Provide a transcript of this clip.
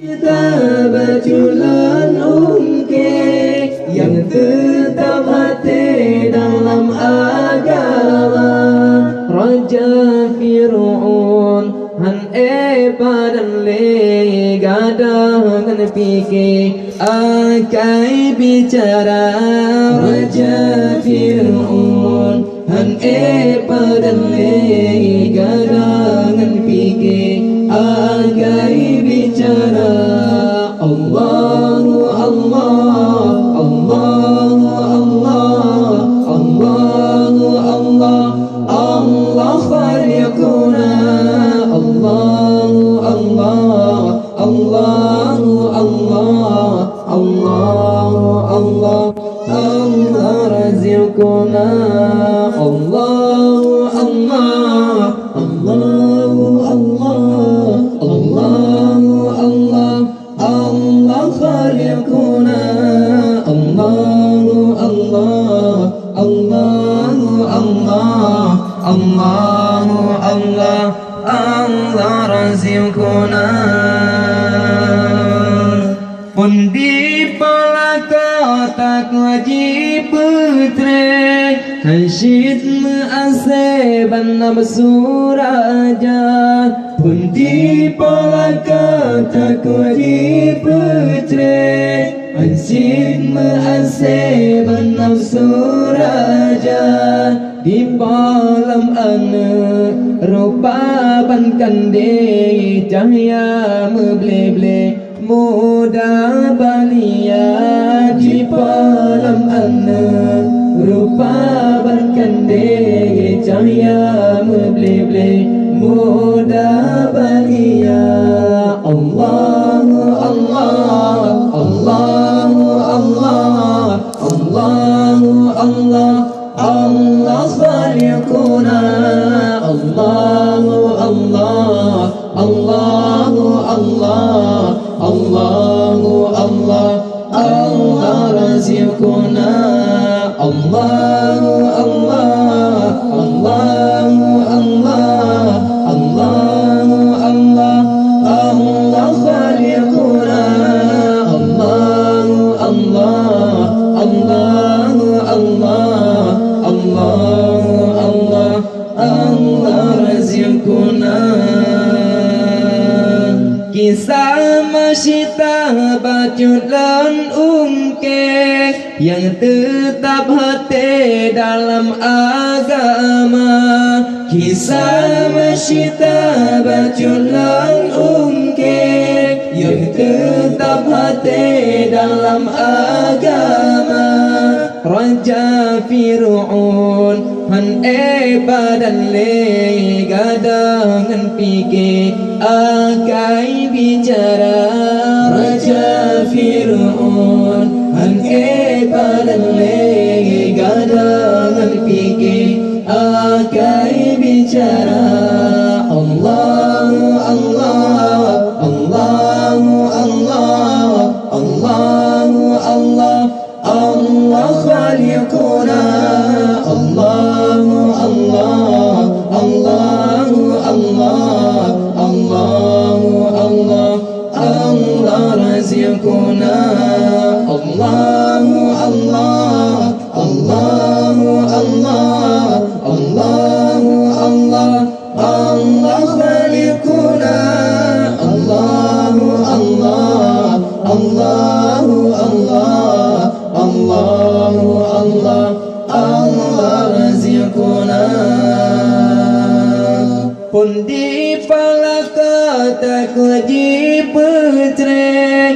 Kita berjulan yang tetap hati dalam agama. Raja Fir'aun han padan le gadangan fikir akai bicara. Raja Fir'aun han padan le gadangan fikir akai bicara. Allahu Allah, Allahu Allah, Allahu Allah, Allah khaliquna. Allahu Allah, Allahu Allah, Allahu Allah, Allah raziquna. Allahu Allah, Allahu Allah, Allahu Allah, Allah khaliquna. Allahu Allah, Allahu Allah, Allahu Allah, Allah raziquna. Pun di palaka tak wajib putre Hansyid me'ase banam suraja. Pun di palaka tak wajib putre Hansyid me'ase banam suraja. Di malam ane rupa ban kande cahaya meble-ble muda balia. Di malam ane rupa ban kande cahaya meble-ble muda balia. Allahu Allah, Allahu Allah, Allahu Allah, Allah khaliquna. Allahu Allah, Allahu Allah, Allahu Allah, Allah raziquna. Allahu Allah, Allahu Allah, Allahu Allah, Allah khaliquna. Allahu Allah, Allahu Allah, Allahu Allah, Allah raziquna. Kisah masyita baculan yang tetap hati dalam agama. Kisah masyita baculan yang tetap hati dalam agama. Raja Fir'aun han badan le gadangan fikir akai bicara. Raja Fir'aun han badan le gadangan fikir akai bicara. Allahu Allah, Allahu Allah, Allahu Allah, Allah khaliquna. Allahu Allah, Allahu Allah, Allahu Allah, Allah raziquna. Allahu Allah, Allahu Allah, Allahu Allah, Allah khaliquna. Allahu Allah, Allahu Allah, Allahu Allah, Allah raziquna. Pun di palaka tak wajib putre